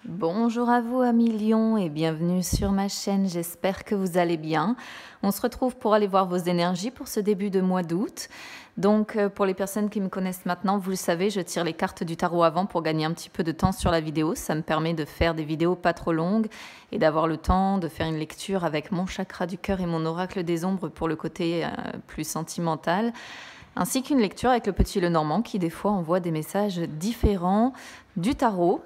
Bonjour à vous amis lions et bienvenue sur ma chaîne, j'espère que vous allez bien. On se retrouve pour aller voir vos énergies pour ce début de mois d'août. Donc pour les personnes qui me connaissent maintenant, vous le savez, je tire les cartes du tarot avant pour gagner un petit peu de temps sur la vidéo. Ça me permet de faire des vidéos pas trop longues et d'avoir le temps de faire une lecture avec mon chakra du cœur et mon oracle des ombres pour le côté plus sentimental. Ainsi qu'une lecture avec le petit Lenormand qui des fois envoie des messages différents du tarot.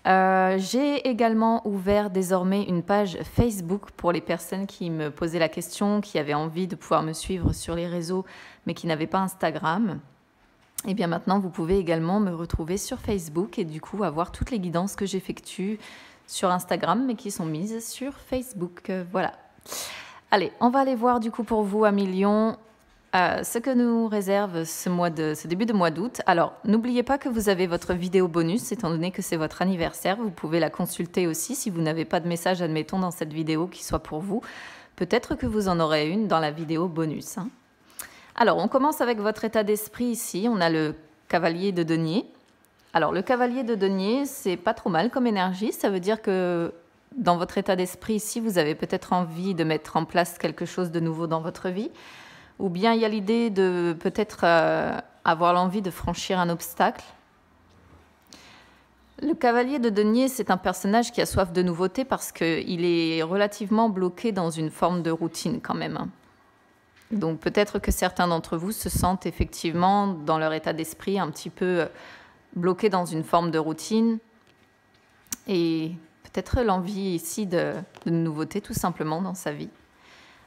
J'ai également ouvert désormais une page Facebook pour les personnes qui me posaient la question, qui avaient envie de pouvoir me suivre sur les réseaux, mais qui n'avaient pas Instagram. Et bien maintenant, vous pouvez également me retrouver sur Facebook et du coup avoir toutes les guidances que j'effectue sur Instagram, mais qui sont mises sur Facebook. Voilà. Allez, on va aller voir du coup pour vous, amis lions, ce que nous réserve ce début de mois d'août. Alors, n'oubliez pas que vous avez votre vidéo bonus, étant donné que c'est votre anniversaire. Vous pouvez la consulter aussi si vous n'avez pas de message, admettons, dans cette vidéo qui soit pour vous. Peut-être que vous en aurez une dans la vidéo bonus. Alors, on commence avec votre état d'esprit ici. On a le cavalier de denier. Alors, le cavalier de denier, c'est pas trop mal comme énergie. Ça veut dire que dans votre état d'esprit ici, vous avez peut-être envie de mettre en place quelque chose de nouveau dans votre vie. Ou bien il y a l'idée de peut-être avoir l'envie de franchir un obstacle. Le cavalier de denier, c'est un personnage qui a soif de nouveauté parce qu'il est relativement bloqué dans une forme de routine quand même. Donc peut-être que certains d'entre vous se sentent effectivement dans leur état d'esprit un petit peu bloqués dans une forme de routine. Et peut-être l'envie ici de nouveauté tout simplement dans sa vie.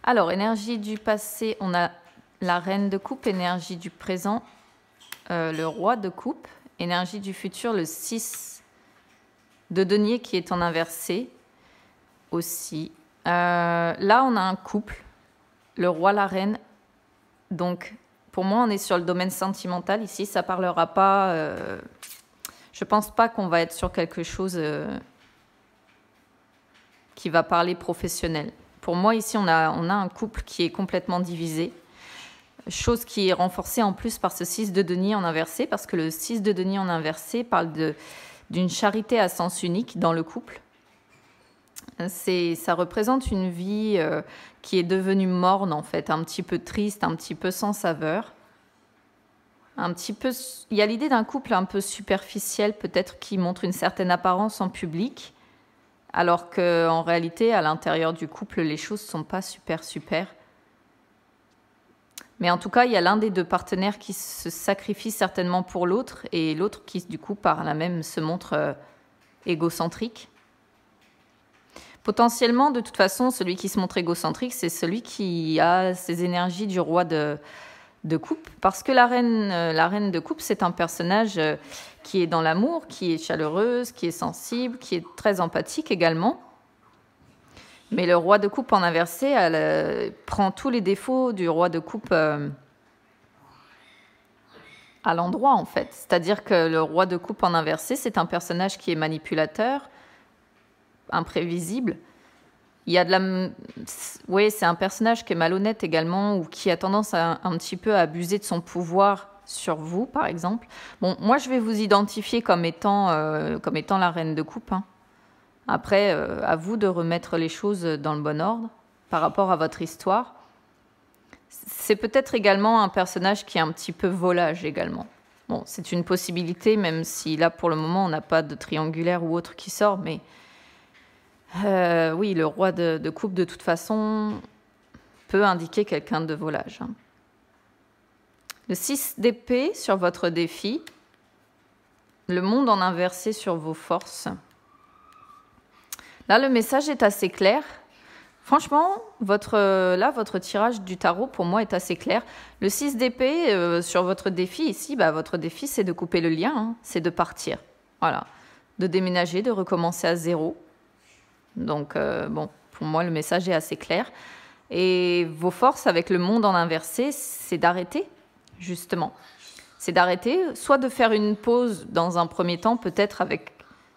Alors, énergie du passé, on a la reine de coupe, énergie du présent, le roi de coupe, énergie du futur, le 6 de denier qui est en inversé aussi. Là, on a un couple, le roi, la reine. Donc, pour moi, on est sur le domaine sentimental. Ici, ça ne parlera pas... je ne pense pas qu'on va être sur quelque chose qui va parler professionnel. Pour moi, ici, on a un couple qui est complètement divisé. Chose qui est renforcée en plus par ce 6 de denier en inversé, parce que le 6 de denier en inversé parle d'une charité à sens unique dans le couple. Ça représente une vie qui est devenue morne, en fait, un petit peu triste, un petit peu sans saveur. Il y a l'idée d'un couple un peu superficiel, peut-être qui montre une certaine apparence en public, alors qu'en réalité, à l'intérieur du couple, les choses ne sont pas super. Mais en tout cas, il y a l'un des deux partenaires qui se sacrifie certainement pour l'autre, et l'autre qui, du coup, par là même, se montre égocentrique. Potentiellement, de toute façon, celui qui se montre égocentrique, c'est celui qui a ces énergies du roi de coupe, parce que la reine de coupe, c'est un personnage qui est dans l'amour, qui est chaleureuse, qui est sensible, qui est très empathique également. Mais le roi de coupe en inversé, elle prend tous les défauts du roi de coupe à l'endroit, en fait. C'est-à-dire que le roi de coupe en inversé, c'est un personnage qui est manipulateur, imprévisible. Oui, c'est un personnage qui est malhonnête également, ou qui a tendance à un petit peu à abuser de son pouvoir sur vous, par exemple. Bon, moi, je vais vous identifier comme étant la reine de coupe. Après, à vous de remettre les choses dans le bon ordre par rapport à votre histoire. C'est peut-être également un personnage qui est un petit peu volage également. Bon, c'est une possibilité, même si là, pour le moment, on n'a pas de triangulaire ou autre qui sort, mais oui, le roi de coupe, de toute façon, peut indiquer quelqu'un de volage. Le 6 d'épée sur votre défi. Le monde en inversé sur vos forces. Là, le message est assez clair. Franchement, votre tirage du tarot, pour moi, est assez clair. Le 6 d'épée, sur votre défi, ici, votre défi, c'est de couper le lien, c'est de partir. Voilà. De déménager, de recommencer à zéro. Donc, bon, pour moi, le message est assez clair. Et vos forces avec le monde en inversé, c'est d'arrêter, justement. C'est d'arrêter, soit de faire une pause dans un premier temps, peut-être avec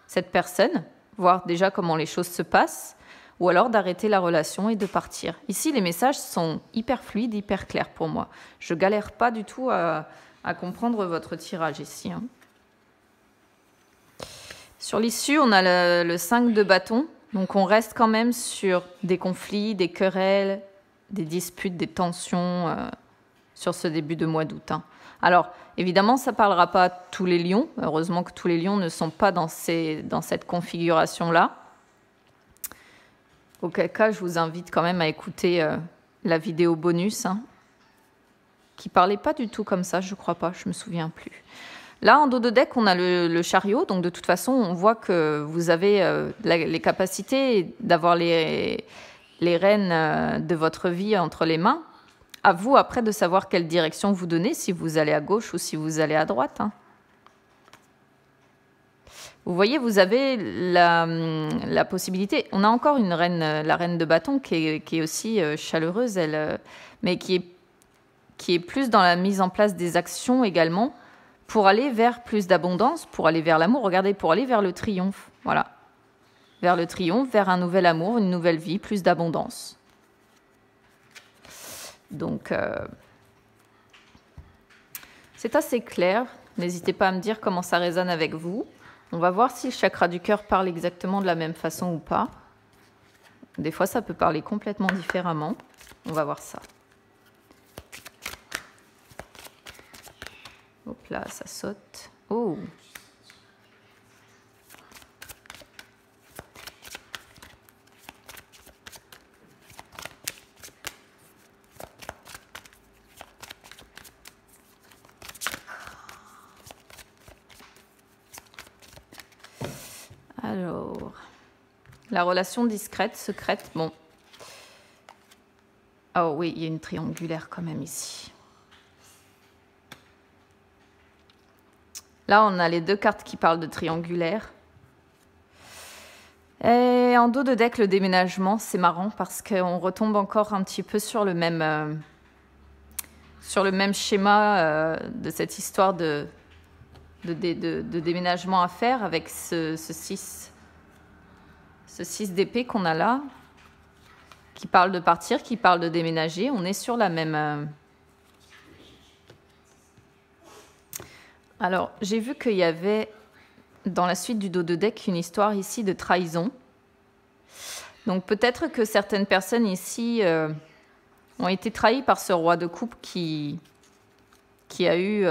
cette personne, voir déjà comment les choses se passent, ou alors d'arrêter la relation et de partir. Ici, les messages sont hyper fluides, hyper clairs pour moi. Je galère pas du tout à comprendre votre tirage ici. Sur l'issue, on a le 5 de bâton. Donc on reste quand même sur des conflits, des querelles, des disputes, des tensions sur ce début de mois d'août. Hein. Alors, évidemment, ça ne parlera pas à tous les lions. Heureusement que tous les lions ne sont pas dans cette configuration-là. Auquel cas, je vous invite quand même à écouter la vidéo bonus, hein, qui ne parlait pas du tout comme ça, je ne crois pas, je ne me souviens plus. Là, en dos de deck, on a le chariot. Donc, de toute façon, on voit que vous avez les capacités d'avoir les rênes de votre vie entre les mains. À vous, après, de savoir quelle direction vous donnez, si vous allez à gauche ou si vous allez à droite. Hein. Vous voyez, vous avez la possibilité. On a encore une reine, la reine de bâton, qui est aussi chaleureuse, mais qui est plus dans la mise en place des actions également, pour aller vers plus d'abondance, pour aller vers l'amour. Regardez, pour aller vers le triomphe. Voilà. Vers le triomphe, vers un nouvel amour, une nouvelle vie, plus d'abondance. Donc, c'est assez clair. N'hésitez pas à me dire comment ça résonne avec vous. On va voir si le chakra du cœur parle exactement de la même façon ou pas. Des fois, ça peut parler complètement différemment. On va voir ça. Hop là, ça saute. Oh! Alors, la relation discrète, secrète, bon. Oh oui, il y a une triangulaire quand même ici. Là, on a les deux cartes qui parlent de triangulaire. Et en dos de deck, le déménagement, c'est marrant parce qu'on retombe encore un petit peu sur le même schéma de cette histoire de déménagement à faire avec ce 6 d'épée qu'on a là, qui parle de partir, qui parle de déménager. On est sur la même... Alors, j'ai vu qu'il y avait, dans la suite du dos de deck, une histoire ici de trahison. Donc, peut-être que certaines personnes ici ont été trahies par ce roi de coupe qui a eu...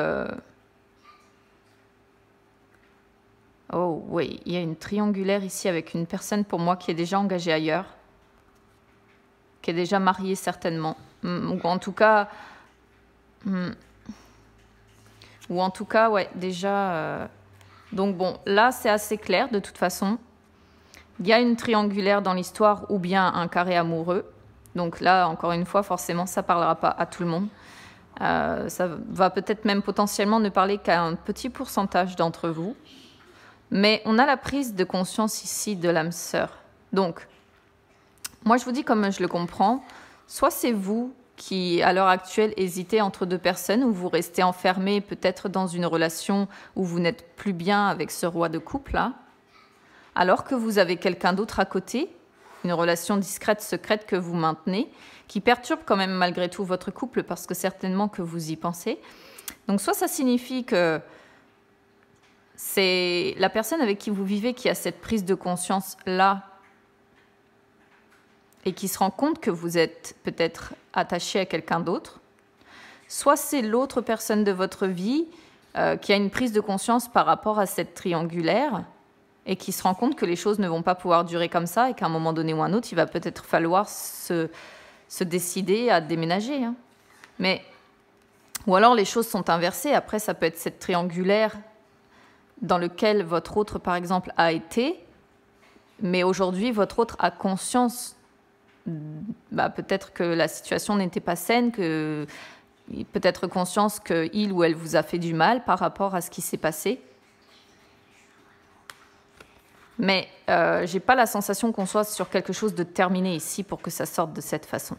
Oh oui, il y a une triangulaire ici avec une personne pour moi qui est déjà engagée ailleurs, qui est déjà mariée certainement, ou en tout cas... Ou en tout cas, ouais, déjà... Donc bon, là, c'est assez clair de toute façon. Il y a une triangulaire dans l'histoire ou bien un carré amoureux. Donc là, encore une fois, forcément, ça ne parlera pas à tout le monde. Ça va peut-être même potentiellement ne parler qu'à un petit pourcentage d'entre vous. Mais on a la prise de conscience ici de l'âme sœur. Donc, moi, je vous dis comme je le comprends, soit c'est vous qui, à l'heure actuelle, hésitez entre deux personnes, ou vous restez enfermé peut-être dans une relation où vous n'êtes plus bien avec ce roi de couple-là, alors que vous avez quelqu'un d'autre à côté, une relation discrète, secrète que vous maintenez, qui perturbe quand même malgré tout votre couple, parce que certainement que vous y pensez. Donc soit ça signifie que c'est la personne avec qui vous vivez qui a cette prise de conscience-là, et qui se rend compte que vous êtes peut-être attaché à quelqu'un d'autre, soit c'est l'autre personne de votre vie qui a une prise de conscience par rapport à cette triangulaire et qui se rend compte que les choses ne vont pas pouvoir durer comme ça et qu'à un moment donné ou un autre, il va peut-être falloir se décider à déménager. Hein. Ou alors les choses sont inversées. Après, ça peut être cette triangulaire dans laquelle votre autre, par exemple, a été, mais aujourd'hui, votre autre a conscience peut-être que la situation n'était pas saine, que peut-être conscience qu'il ou elle vous a fait du mal par rapport à ce qui s'est passé. Mais j'ai pas la sensation qu'on soit sur quelque chose de terminé ici pour que ça sorte de cette façon.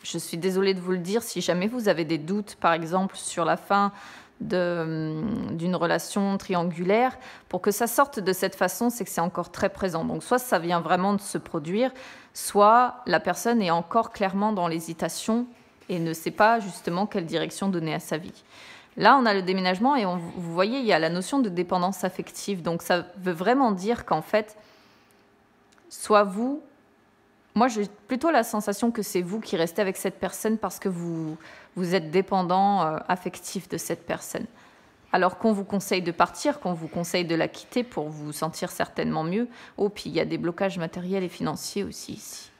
Je suis désolée de vous le dire, si jamais vous avez des doutes, par exemple, sur la fin d'une relation triangulaire, pour que ça sorte de cette façon, c'est que c'est encore très présent. Donc soit ça vient vraiment de se produire, soit la personne est encore clairement dans l'hésitation et ne sait pas justement quelle direction donner à sa vie. Là, on a le déménagement et vous voyez, il y a la notion de dépendance affective. Donc, ça veut vraiment dire qu'en fait, soit vous... Moi, j'ai plutôt la sensation que c'est vous qui restez avec cette personne parce que vous êtes dépendant affectif de cette personne. Alors qu'on vous conseille de partir, qu'on vous conseille de la quitter pour vous sentir certainement mieux. Oh, puis il y a des blocages matériels et financiers aussi ici.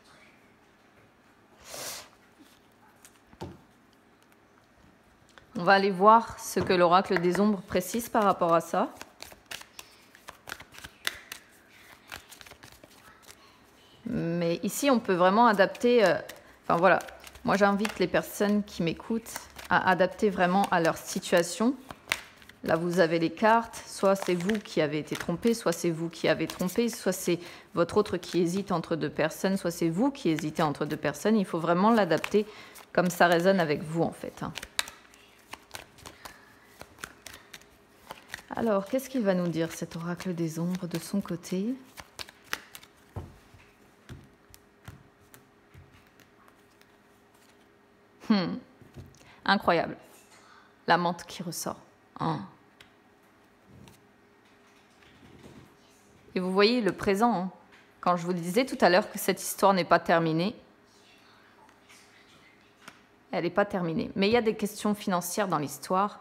On va aller voir ce que l'oracle des ombres précise par rapport à ça. Mais ici, on peut vraiment adapter... enfin voilà, moi j'invite les personnes qui m'écoutent à adapter vraiment à leur situation. Là, vous avez les cartes. Soit c'est vous qui avez été trompé, soit c'est vous qui avez trompé, soit c'est votre autre qui hésite entre deux personnes, soit c'est vous qui hésitez entre deux personnes. Il faut vraiment l'adapter comme ça résonne avec vous, en fait. Alors, qu'est-ce qu'il va nous dire, cet oracle des ombres, de son côté? Incroyable. La menthe qui ressort. Et vous voyez le présent. Hein. Quand je vous disais tout à l'heure que cette histoire n'est pas terminée, elle n'est pas terminée. Mais il y a des questions financières dans l'histoire.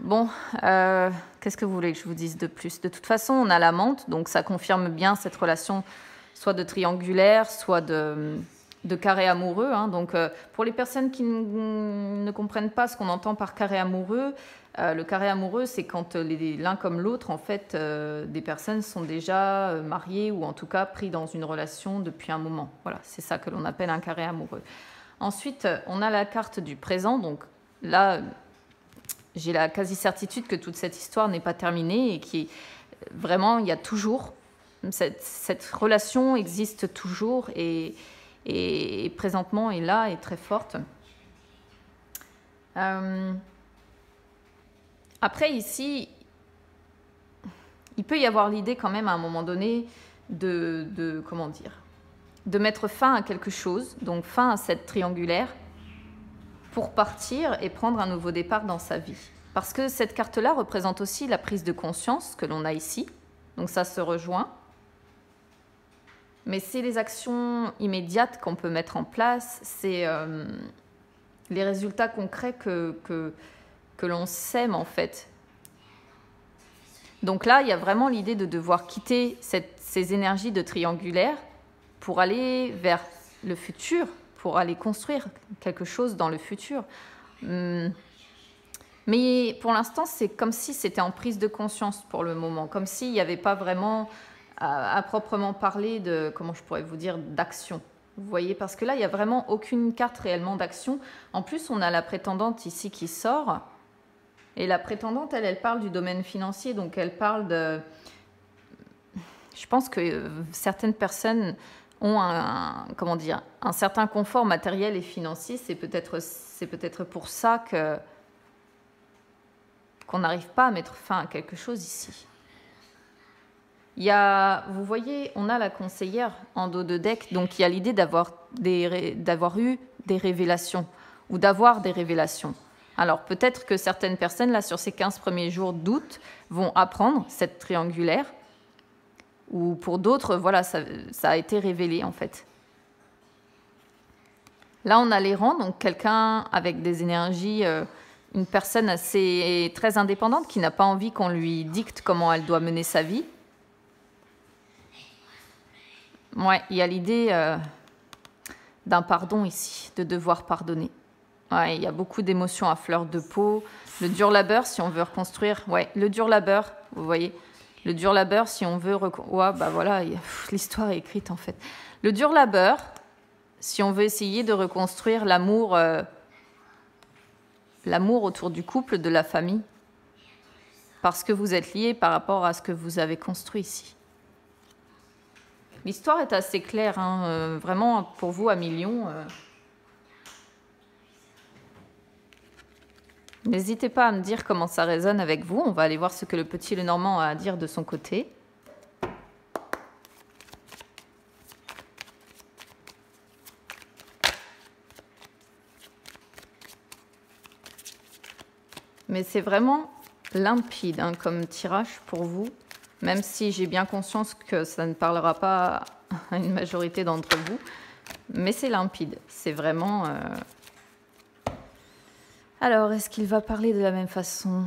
Bon, qu'est-ce que vous voulez que je vous dise de plus? De toute façon, on a la menthe, donc ça confirme bien cette relation soit de triangulaire, soit de carré amoureux. Hein. Donc, pour les personnes qui ne comprennent pas ce qu'on entend par carré amoureux, le carré amoureux, c'est quand l'un comme l'autre, en fait, des personnes sont déjà mariées ou en tout cas pris dans une relation depuis un moment. Voilà, c'est ça que l'on appelle un carré amoureux. Ensuite, on a la carte du présent. Donc là, j'ai la quasi-certitude que toute cette histoire n'est pas terminée et qui vraiment, il y a toujours, cette relation existe toujours et présentement est là, est très forte. Après, ici, il peut y avoir l'idée quand même à un moment donné comment dire, de mettre fin à quelque chose, donc fin à cette triangulaire, pour partir et prendre un nouveau départ dans sa vie. Parce que cette carte-là représente aussi la prise de conscience que l'on a ici, donc ça se rejoint. Mais c'est les actions immédiates qu'on peut mettre en place, c'est les résultats concrets que l'on sème en fait. Donc là, il y a vraiment l'idée de devoir quitter ces énergies de triangulaire pour aller vers le futur, pour aller construire quelque chose dans le futur. Mais pour l'instant, c'est comme si c'était en prise de conscience pour le moment, comme s'il n'y avait pas vraiment à proprement parler de, comment je pourrais vous dire, d'action. Vous voyez, parce que là, il n'y a vraiment aucune carte réellement d'action. En plus, on a la prétendante ici qui sort. Et la prétendante, elle parle du domaine financier, donc elle parle de... Je pense que certaines personnes ont comment dire, un certain confort matériel et financier. C'est peut-être pour ça qu'on n'arrive pas à mettre fin à quelque chose ici. Il y a, vous voyez, on a la conseillère en dos de deck, donc il y a l'idée d'avoir eu des révélations ou d'avoir des révélations. Alors peut-être que certaines personnes, là, sur ces 15 premiers jours d'août, vont apprendre cette triangulaire, ou pour d'autres, voilà, ça a été révélé en fait. Là, on a les rangs, donc quelqu'un avec des énergies, une personne très indépendante qui n'a pas envie qu'on lui dicte comment elle doit mener sa vie. Ouais, il y a l'idée d'un pardon ici, de devoir pardonner. Ouais, il y a beaucoup d'émotions à fleur de peau. Le dur labeur, si on veut reconstruire. Ouais, le dur labeur, vous voyez. Le dur labeur, si on veut... Ouais, bah voilà, l'histoire est écrite en fait. Le dur labeur, si on veut essayer de reconstruire l'amour autour du couple, de la famille. Parce que vous êtes liés par rapport à ce que vous avez construit ici. L'histoire est assez claire, hein, vraiment pour vous à millions. N'hésitez pas à me dire comment ça résonne avec vous. On va aller voir ce que le petit Lenormand a à dire de son côté. Mais c'est vraiment limpide hein, comme tirage pour vous, même si j'ai bien conscience que ça ne parlera pas à une majorité d'entre vous. Mais c'est limpide, c'est vraiment... Alors, est-ce qu'il va parler de la même façon?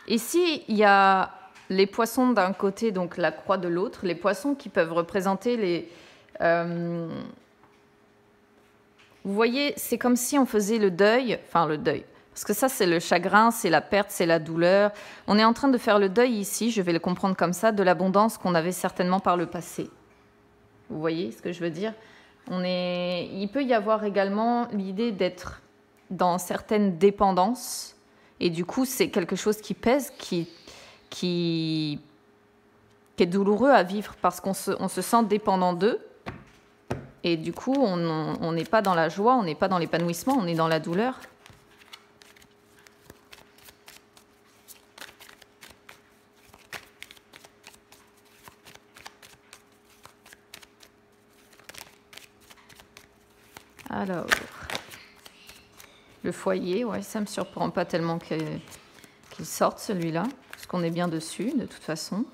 Ici, il y a les poissons d'un côté, donc la croix de l'autre. Les poissons qui peuvent représenter les... Vous voyez, c'est comme si on faisait le deuil, enfin le deuil, parce que ça c'est le chagrin, c'est la perte, c'est la douleur. On est en train de faire le deuil ici, je vais le comprendre comme ça, de l'abondance qu'on avait certainement par le passé. Vous voyez ce que je veux dire? Il peut y avoir également l'idée d'être dans certaines dépendances, et du coup c'est quelque chose qui pèse, qui est douloureux à vivre, parce qu'on se sent dépendant d'eux. Et du coup, on n'est pas dans la joie, on n'est pas dans l'épanouissement, on est dans la douleur. Alors, le foyer, ouais, ça ne me surprend pas tellement qu'il sorte celui-là, parce qu'on est bien dessus, de toute façon.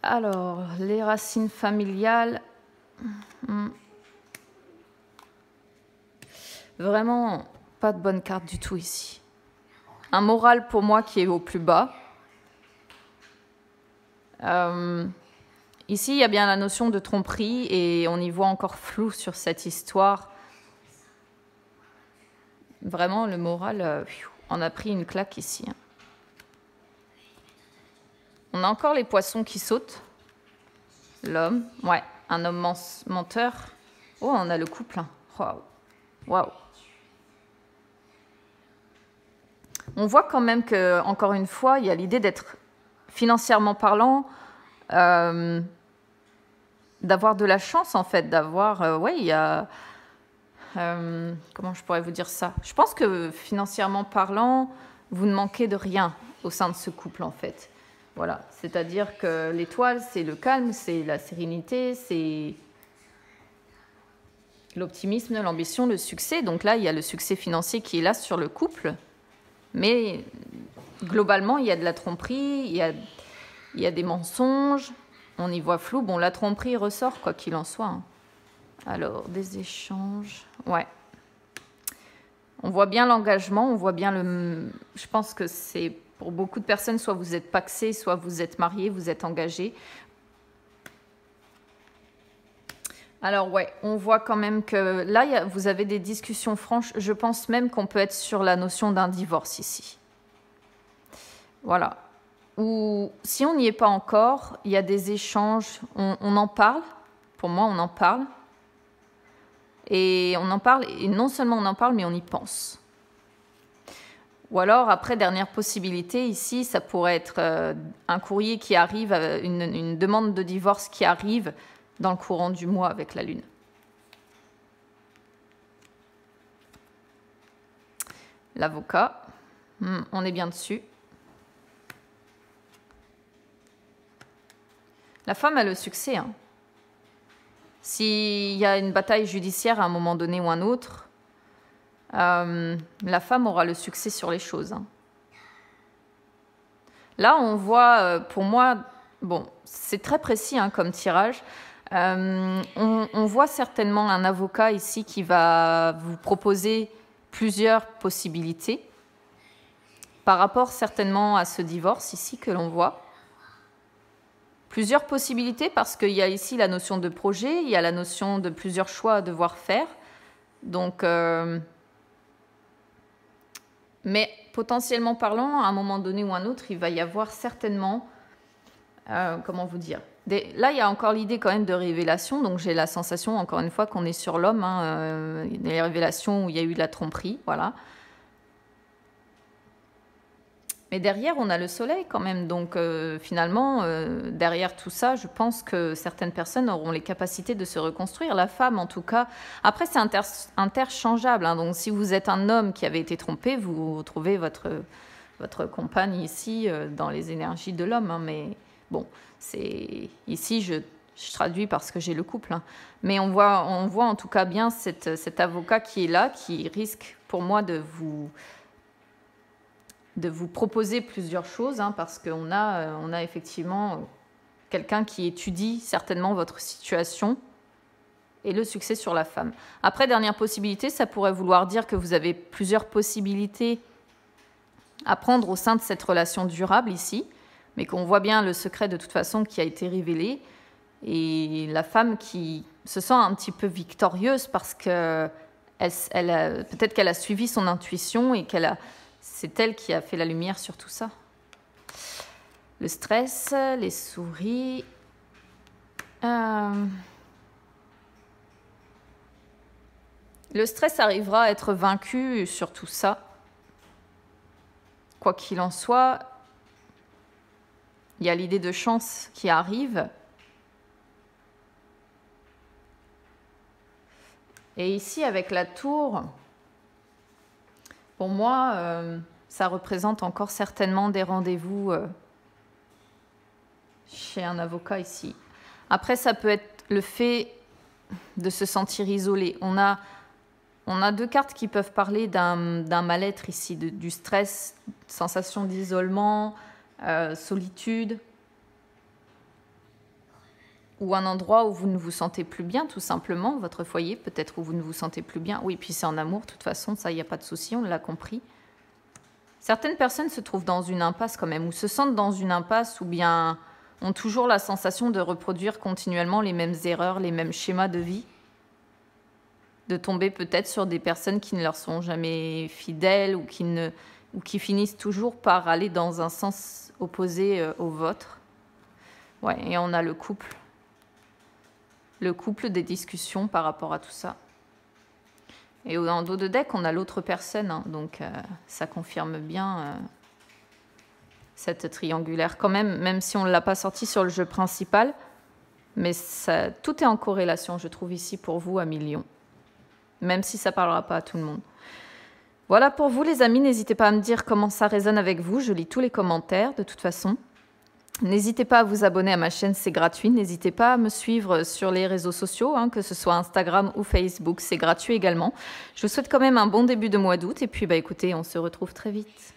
Alors, les racines familiales. Vraiment, pas de bonne carte du tout ici. Un moral pour moi qui est au plus bas. Ici, il y a bien la notion de tromperie et on y voit encore flou sur cette histoire. Vraiment, le moral, on a pris une claque ici. Hein. On a encore les poissons qui sautent. L'homme, ouais, un homme menteur. Oh, on a le couple. Hein. Waouh, waouh. On voit quand même que, encore une fois, il y a l'idée d'être financièrement parlant, d'avoir de la chance en fait, d'avoir, ouais, il y a, comment je pourrais vous dire ça? Je pense que financièrement parlant, vous ne manquez de rien au sein de ce couple en fait. Voilà, c'est-à-dire que l'étoile, c'est le calme, c'est la sérénité, c'est l'optimisme, l'ambition, le succès. Donc là, il y a le succès financier qui est là sur le couple. Mais globalement, il y a de la tromperie, il y a des mensonges, on y voit flou. Bon, la tromperie ressort, quoi qu'il en soit. Hein. Alors, des échanges, ouais. On voit bien l'engagement, on voit bien le... Je pense que c'est pour beaucoup de personnes, soit vous êtes pacsé, soit vous êtes marié, vous êtes engagé. Alors ouais, on voit quand même que là, vous avez des discussions franches. Je pense même qu'on peut être sur la notion d'un divorce ici. Voilà. Ou si on n'y est pas encore, il y a des échanges, on en parle. Pour moi, on en parle. Et on en parle, et non seulement on en parle, mais on y pense. Ou alors, après, dernière possibilité, ici, ça pourrait être un courrier qui arrive, une demande de divorce qui arrive dans le courant du mois avec la Lune. L'avocat, on est bien dessus. La femme a le succès. Hein. S'il y a une bataille judiciaire à un moment donné ou un autre, la femme aura le succès sur les choses. Hein. Là, on voit, pour moi, bon, c'est très précis hein, comme tirage. On voit certainement un avocat ici qui va vous proposer plusieurs possibilités par rapport certainement à ce divorce ici que l'on voit. Plusieurs possibilités parce qu'il y a ici la notion de projet, il y a la notion de plusieurs choix à devoir faire. Donc, mais potentiellement parlant, à un moment donné ou un autre, il va y avoir certainement, comment vous dire, là, il y a encore l'idée quand même de révélation, donc j'ai la sensation, encore une fois, qu'on est sur l'homme, hein, des révélations où il y a eu de la tromperie, voilà. Mais derrière, on a le soleil quand même, donc finalement, derrière tout ça, je pense que certaines personnes auront les capacités de se reconstruire. La femme, en tout cas, après, c'est interchangeable, hein, donc si vous êtes un homme qui avait été trompé, vous retrouvez votre compagne ici dans les énergies de l'homme. Hein, mais bon, ici, je traduis parce que j'ai le couple. Hein. Mais on voit en tout cas bien cet avocat qui est là, qui risque pour moi de vous proposer plusieurs choses, hein, parce qu'on a effectivement quelqu'un qui étudie certainement votre situation et le succès sur la femme. Après, dernière possibilité, ça pourrait vouloir dire que vous avez plusieurs possibilités à prendre au sein de cette relation durable ici, mais qu'on voit bien le secret de toute façon qui a été révélé, et la femme qui se sent un petit peu victorieuse parce que peut-être qu'elle a suivi son intuition et c'est elle qui a fait la lumière sur tout ça. Le stress, les souris. Le stress arrivera à être vaincu sur tout ça. Quoi qu'il en soit, il y a l'idée de chance qui arrive. Et ici, avec la tour, pour moi, ça représente encore certainement des rendez-vous chez un avocat ici. Après, ça peut être le fait de se sentir isolé. On a 2 cartes qui peuvent parler d'un mal-être ici, du stress, sensation d'isolement, solitude, ou un endroit où vous ne vous sentez plus bien, tout simplement, votre foyer, peut-être où vous ne vous sentez plus bien. Oui, puis c'est en amour, de toute façon, ça, il n'y a pas de souci, on l'a compris. Certaines personnes se trouvent dans une impasse quand même, ou se sentent dans une impasse, ou bien ont toujours la sensation de reproduire continuellement les mêmes erreurs, les mêmes schémas de vie, de tomber peut-être sur des personnes qui ne leur sont jamais fidèles, ou qui finissent toujours par aller dans un sens opposé au vôtre. Ouais, et on a le couple des discussions par rapport à tout ça. Et en dos de deck, on a l'autre personne, hein, donc ça confirme bien cette triangulaire quand même si on ne l'a pas sorti sur le jeu principal, mais tout est en corrélation, je trouve, ici pour vous à Million, même si ça ne parlera pas à tout le monde. Voilà pour vous les amis, n'hésitez pas à me dire comment ça résonne avec vous, je lis tous les commentaires de toute façon. N'hésitez pas à vous abonner à ma chaîne, c'est gratuit. N'hésitez pas à me suivre sur les réseaux sociaux, hein, que ce soit Instagram ou Facebook, c'est gratuit également. Je vous souhaite quand même un bon début de mois d'août et puis écoutez, on se retrouve très vite.